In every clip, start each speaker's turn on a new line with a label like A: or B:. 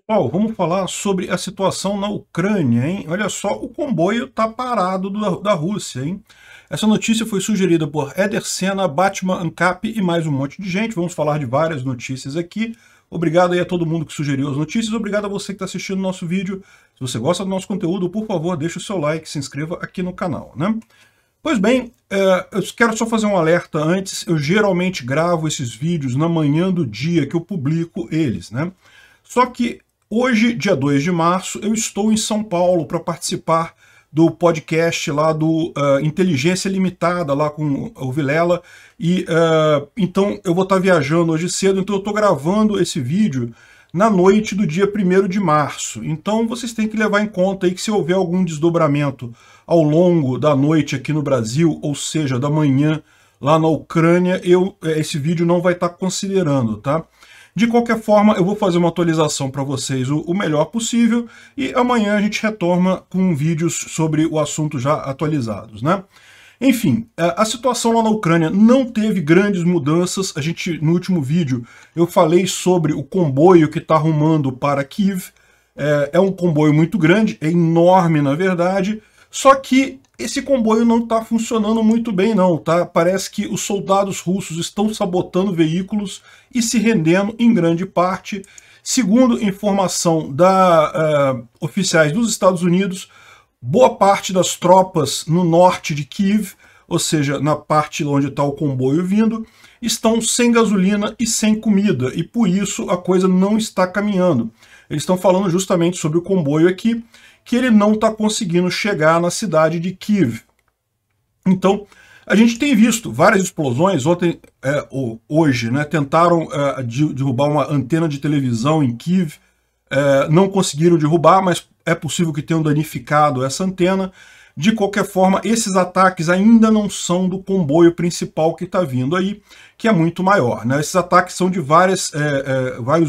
A: Pessoal, vamos falar sobre a situação na Ucrânia, hein? Olha só, o comboio está parado da Rússia, hein? Essa notícia foi sugerida por Eder Sena, Batman Ancap e mais um monte de gente. Vamos falar de várias notícias aqui. Obrigado aí a todo mundo que sugeriu as notícias. Obrigado a você que está assistindo o nosso vídeo. Se você gosta do nosso conteúdo, por favor, deixe o seu like, se inscreva aqui no canal, né? Pois bem, eu quero só fazer um alerta antes. Eu geralmente gravo esses vídeos na manhã do dia que eu publico eles, né? Só que hoje, dia 2 de março, eu estou em São Paulo para participar do podcast lá do Inteligência Limitada, lá com o Vilela, e então eu vou estar viajando hoje cedo, então eu estou gravando esse vídeo na noite do dia 1º de março. Então vocês têm que levar em conta aí que se houver algum desdobramento ao longo da noite aqui no Brasil, ou seja, da manhã lá na Ucrânia, esse vídeo não vai estar considerando, tá? De qualquer forma, eu vou fazer uma atualização para vocês o melhor possível e amanhã a gente retorna com vídeos sobre o assunto já atualizados, né? Enfim, a situação lá na Ucrânia não teve grandes mudanças. No último vídeo, eu falei sobre o comboio que está rumando para Kiev. É um comboio muito grande, é enorme na verdade, só que esse comboio não está funcionando muito bem não, tá? Parece que os soldados russos estão sabotando veículos e se rendendo em grande parte. Segundo informação da oficiais dos Estados Unidos, boa parte das tropas no norte de Kiev, ou seja, na parte onde está o comboio vindo, estão sem gasolina e sem comida, e por isso a coisa não está caminhando. Eles estão falando justamente sobre o comboio aqui, que ele não está conseguindo chegar na cidade de Kiev. Então, a gente tem visto várias explosões. Hoje, né, tentaram derrubar uma antena de televisão em Kiev, não conseguiram derrubar, mas é possível que tenham danificado essa antena. De qualquer forma, esses ataques ainda não são do comboio principal que está vindo aí, que é muito maior, né? Esses ataques são de vários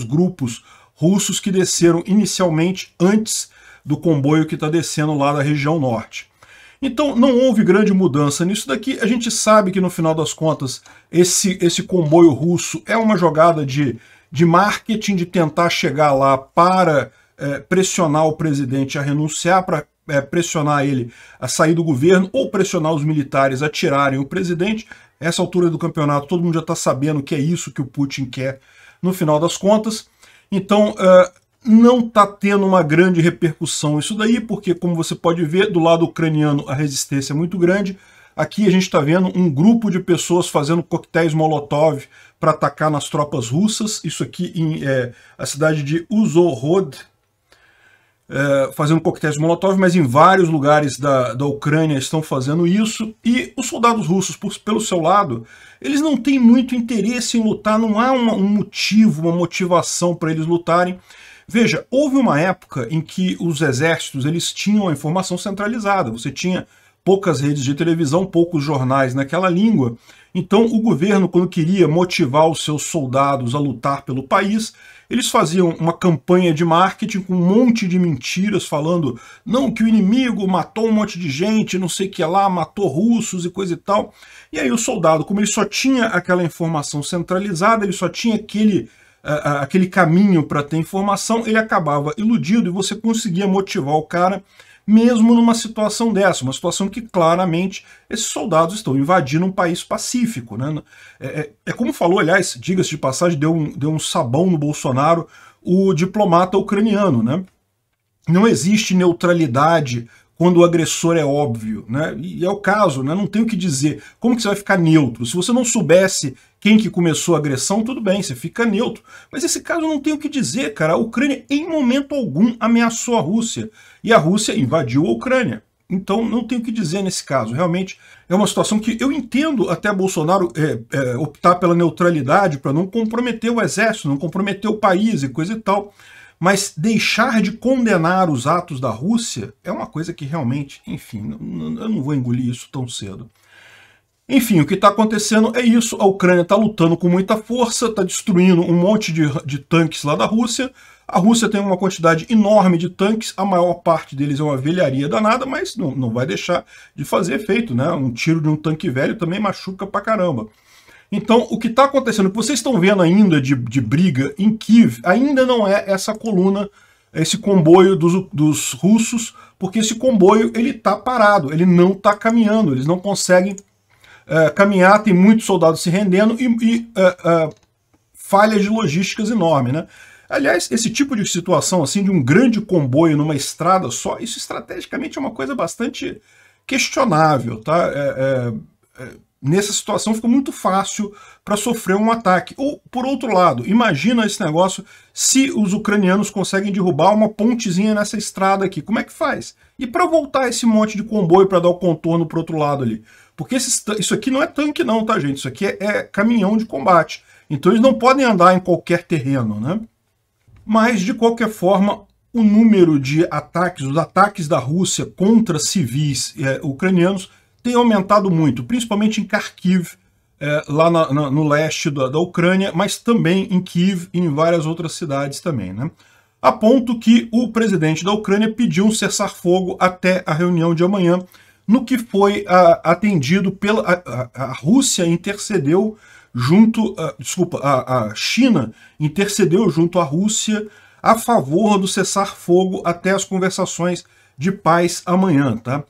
A: grupos russos que desceram inicialmente antes do comboio que está descendo lá da região norte. Então não houve grande mudança nisso daqui. A gente sabe que no final das contas esse comboio russo é uma jogada de marketing, de tentar chegar lá para pressionar o presidente a renunciar, para pressionar ele a sair do governo ou pressionar os militares a tirarem o presidente. Essa altura do campeonato todo mundo já está sabendo que é isso que o Putin quer no final das contas. Então não está tendo uma grande repercussão isso daí, porque, como você pode ver, do lado ucraniano a resistência é muito grande. Aqui a gente está vendo um grupo de pessoas fazendo coquetéis Molotov para atacar nas tropas russas. Isso aqui em a cidade de Uzhhorod, fazendo coquetéis Molotov, mas em vários lugares da Ucrânia estão fazendo isso. E os soldados russos, pelo seu lado, eles não têm muito interesse em lutar, não há um motivo, uma motivação para eles lutarem. Veja, houve uma época em que os exércitos eles tinham a informação centralizada, você tinha poucas redes de televisão, poucos jornais naquela língua, então o governo, quando queria motivar os seus soldados a lutar pelo país, eles faziam uma campanha de marketing com um monte de mentiras, falando não, que o inimigo matou um monte de gente, não sei o que lá, matou russos e coisa e tal, e aí o soldado, como ele só tinha aquela informação centralizada, ele só tinha aquele caminho para ter informação, ele acabava iludido e você conseguia motivar o cara mesmo numa situação dessa, uma situação que claramente esses soldados estão invadindo um país pacífico, né? Como falou, aliás, diga-se de passagem, deu um sabão no Bolsonaro, o diplomata ucraniano, né? Não existe neutralidade quando o agressor é óbvio, né? E é o caso, né? Não tem o que dizer. Como que você vai ficar neutro? Se você não soubesse quem que começou a agressão, tudo bem, você fica neutro. Mas esse caso não tem o que dizer, cara. A Ucrânia, em momento algum, ameaçou a Rússia. E a Rússia invadiu a Ucrânia. Então não tem o que dizer nesse caso. Realmente é uma situação que eu entendo até Bolsonaro optar pela neutralidade para não comprometer o exército, não comprometer o país e coisa e tal. Mas deixar de condenar os atos da Rússia é uma coisa que realmente, enfim, eu não vou engolir isso tão cedo. Enfim, o que está acontecendo é isso, a Ucrânia está lutando com muita força, está destruindo um monte de tanques lá da Rússia. A Rússia tem uma quantidade enorme de tanques, a maior parte deles é uma velharia danada, mas não vai deixar de fazer efeito, né? Um tiro de um tanque velho também machuca pra caramba. Então, o que está acontecendo, o que vocês estão vendo ainda de briga em Kiev, ainda não é essa coluna, esse comboio dos russos, porque esse comboio ele está parado, ele não está caminhando, eles não conseguem caminhar, tem muitos soldados se rendendo e falhas de logísticas enormes, né? Aliás, esse tipo de situação, assim, de um grande comboio numa estrada só, isso estrategicamente é uma coisa bastante questionável, tá? Nessa situação fica muito fácil para sofrer um ataque. Ou, por outro lado, imagina esse negócio se os ucranianos conseguem derrubar uma pontezinha nessa estrada aqui. Como é que faz? E para voltar esse monte de comboio para dar o contorno para o outro lado ali? Porque isso aqui não é tanque não, tá, gente? Isso aqui é caminhão de combate. Então eles não podem andar em qualquer terreno, né? Mas, de qualquer forma, o número de ataques, os ataques da Rússia contra civis ucranianos tem aumentado muito, principalmente em Kharkiv, lá no leste da Ucrânia, mas também em Kiev e em várias outras cidades também, né? A ponto que o presidente da Ucrânia pediu um cessar-fogo até a reunião de amanhã, no que foi atendido pela... A Rússia intercedeu junto... a China intercedeu junto à Rússia a favor do cessar-fogo até as conversações de paz amanhã, tá?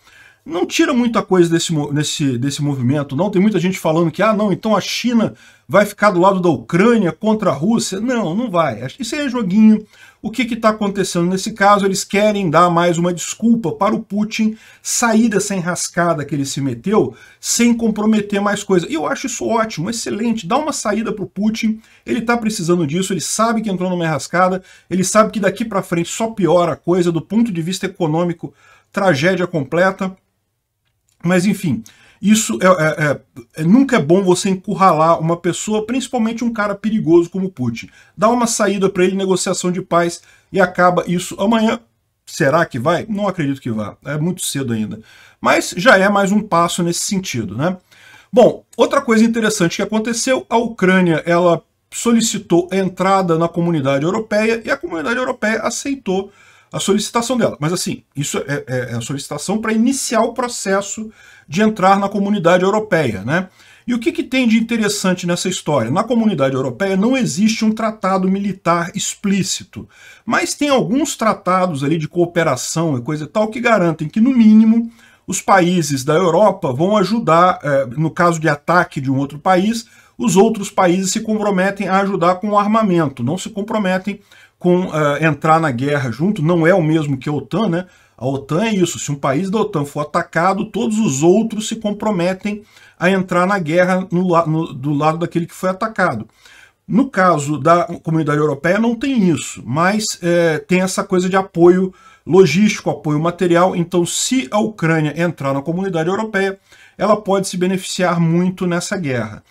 A: Não tira muita coisa desse movimento, não. Tem muita gente falando que, não, então a China vai ficar do lado da Ucrânia contra a Rússia. Não, não vai. Isso aí é joguinho. O que está acontecendo nesse caso? Eles querem dar mais uma desculpa para o Putin sair dessa enrascada que ele se meteu sem comprometer mais coisa. E eu acho isso ótimo, excelente. Dá uma saída para o Putin, ele está precisando disso, ele sabe que entrou numa enrascada, ele sabe que daqui para frente só piora a coisa, do ponto de vista econômico, tragédia completa. Mas, enfim, isso nunca é bom você encurralar uma pessoa, principalmente um cara perigoso como Putin. Dá uma saída para ele, negociação de paz, e acaba isso amanhã. Será que vai? Não acredito que vá. É muito cedo ainda. Mas já é mais um passo nesse sentido, né? Bom, outra coisa interessante que aconteceu, a Ucrânia, ela solicitou a entrada na comunidade europeia e a comunidade europeia aceitou a solicitação dela. Mas assim, isso é a solicitação para iniciar o processo de entrar na comunidade europeia, né? E o que tem de interessante nessa história? Na comunidade europeia não existe um tratado militar explícito, mas tem alguns tratados ali de cooperação e coisa e tal que garantem que, no mínimo, os países da Europa vão ajudar, no caso de ataque de um outro país, os outros países se comprometem a ajudar com o armamento, não se comprometem com entrar na guerra junto. Não é o mesmo que a OTAN, né? A OTAN é isso, se um país da OTAN for atacado, todos os outros se comprometem a entrar na guerra do lado daquele que foi atacado. No caso da comunidade europeia não tem isso, mas tem essa coisa de apoio logístico, apoio material. Então, se a Ucrânia entrar na comunidade europeia, ela pode se beneficiar muito nessa guerra.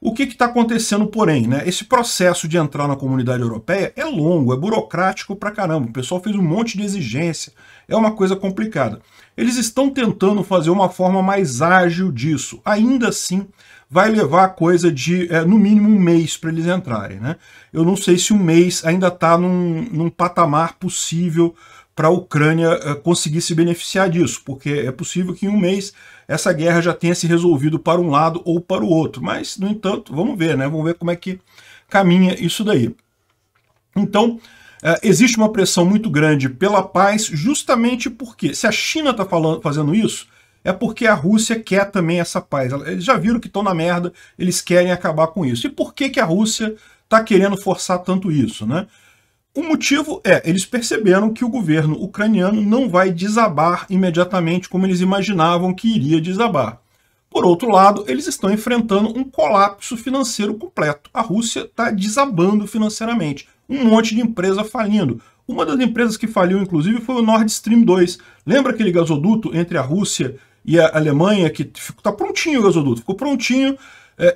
A: O que está acontecendo, porém, né? Esse processo de entrar na comunidade europeia é longo, é burocrático pra caramba. O pessoal fez um monte de exigência, é uma coisa complicada. Eles estão tentando fazer uma forma mais ágil disso. Ainda assim, vai levar coisa de, no mínimo, um mês para eles entrarem, né? Eu não sei se um mês ainda está num patamar possível para a Ucrânia conseguir se beneficiar disso, porque é possível que em um mês essa guerra já tenha se resolvido para um lado ou para o outro. Mas, no entanto, vamos ver, né? Vamos ver como é que caminha isso daí. Então, existe uma pressão muito grande pela paz, justamente porque, se a China está fazendo isso, é porque a Rússia quer também essa paz. Eles já viram que estão na merda, eles querem acabar com isso. E por que a Rússia está querendo forçar tanto isso, né? O motivo eles perceberam que o governo ucraniano não vai desabar imediatamente como eles imaginavam que iria desabar. Por outro lado, eles estão enfrentando um colapso financeiro completo. A Rússia está desabando financeiramente. Um monte de empresa falindo. Uma das empresas que faliu, inclusive, foi o Nord Stream 2. Lembra aquele gasoduto entre a Rússia e a Alemanha, que está prontinho o gasoduto, ficou prontinho,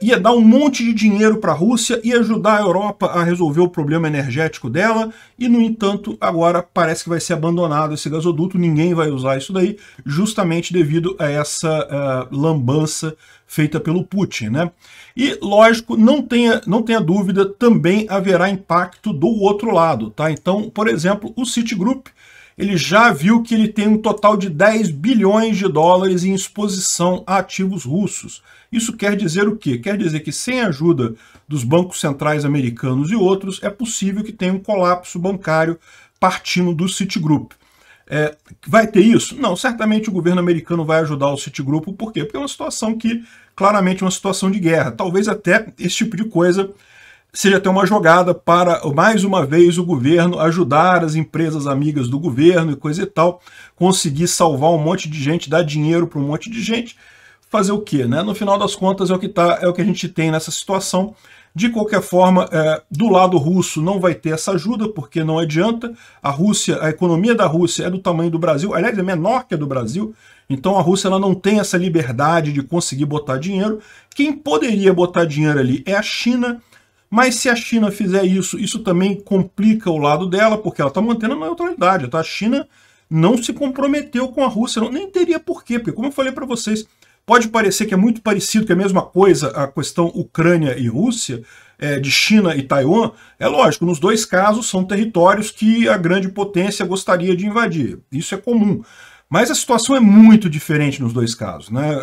A: ia dar um monte de dinheiro para a Rússia e ajudar a Europa a resolver o problema energético dela, e, no entanto, agora parece que vai ser abandonado esse gasoduto, ninguém vai usar isso daí, justamente devido a essa lambança feita pelo Putin, né? E, lógico, não tenha dúvida, também haverá impacto do outro lado, tá? Então, por exemplo, o Citigroup, ele já viu que ele tem um total de 10 bilhões de dólares em exposição a ativos russos. Isso quer dizer o quê? Quer dizer que sem a ajuda dos bancos centrais americanos e outros, é possível que tenha um colapso bancário partindo do Citigroup. Vai ter isso? Não, certamente o governo americano vai ajudar o Citigroup. Por quê? Porque é uma situação que, claramente, é uma situação de guerra. Talvez até esse tipo de coisa seja até uma jogada para, mais uma vez, o governo ajudar as empresas amigas do governo e coisa e tal, conseguir salvar um monte de gente, dar dinheiro para um monte de gente, fazer o quê, né? No final das contas é o que a gente tem nessa situação. De qualquer forma, do lado russo não vai ter essa ajuda, porque não adianta. A Rússia, a economia da Rússia é do tamanho do Brasil, aliás, é menor que a do Brasil, então a Rússia ela não tem essa liberdade de conseguir botar dinheiro. Quem poderia botar dinheiro ali é a China, mas se a China fizer isso, isso também complica o lado dela, porque ela está mantendo a neutralidade. Tá? A China não se comprometeu com a Rússia, nem teria porquê, porque como eu falei para vocês, pode parecer que é muito parecido, que é a mesma coisa a questão Ucrânia e Rússia, de China e Taiwan. É lógico, nos dois casos são territórios que a grande potência gostaria de invadir. Isso é comum. Mas a situação é muito diferente nos dois casos, né?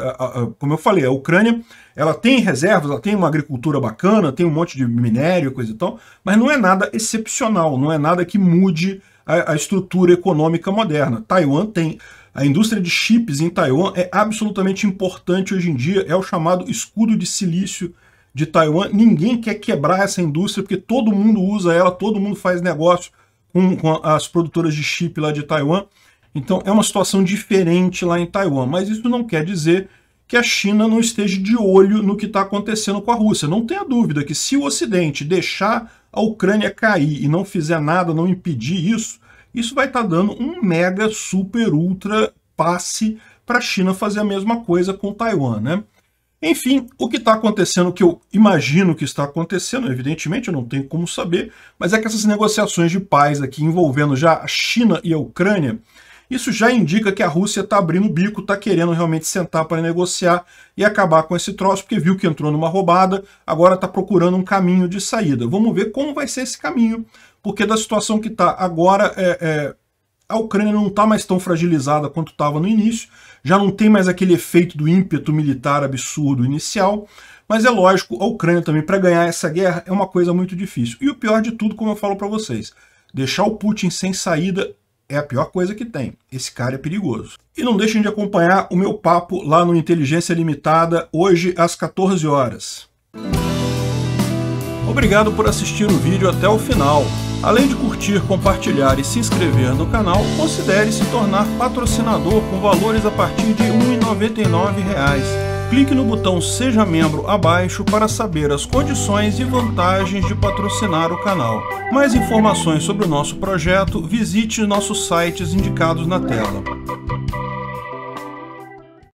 A: Como eu falei, a Ucrânia ela tem reservas, ela tem uma agricultura bacana, tem um monte de minério, coisa e tal, mas não é nada excepcional, não é nada que mude a estrutura econômica moderna. Taiwan tem. A indústria de chips em Taiwan é absolutamente importante hoje em dia, é o chamado escudo de silício de Taiwan. Ninguém quer quebrar essa indústria, porque todo mundo usa ela, todo mundo faz negócio com as produtoras de chip lá de Taiwan. Então é uma situação diferente lá em Taiwan, mas isso não quer dizer que a China não esteja de olho no que está acontecendo com a Rússia. Não tenha dúvida que se o Ocidente deixar a Ucrânia cair e não fizer nada, não impedir isso, isso vai estar dando um mega, super, ultra passe para a China fazer a mesma coisa com Taiwan, né? Enfim, o que está acontecendo, o que eu imagino que está acontecendo, evidentemente eu não tenho como saber, mas é que essas negociações de paz aqui envolvendo já a China e a Ucrânia, isso já indica que a Rússia está abrindo o bico, está querendo realmente sentar para negociar e acabar com esse troço, porque viu que entrou numa roubada, agora está procurando um caminho de saída. Vamos ver como vai ser esse caminho, porque da situação que está agora, a Ucrânia não está mais tão fragilizada quanto estava no início, já não tem mais aquele efeito do ímpeto militar absurdo inicial, mas é lógico, a Ucrânia também, para ganhar essa guerra, é uma coisa muito difícil. E o pior de tudo, como eu falo para vocês, deixar o Putin sem saída é a pior coisa que tem. Esse cara é perigoso. E não deixem de acompanhar o meu papo lá no Inteligência Limitada, hoje às 14 horas. Obrigado por assistir o vídeo até o final. Além de curtir, compartilhar e se inscrever no canal, considere se tornar patrocinador com valores a partir de R$ 1,99. Clique no botão Seja Membro abaixo para saber as condições e vantagens de patrocinar o canal. Mais informações sobre o nosso projeto, visite nossos sites indicados na tela.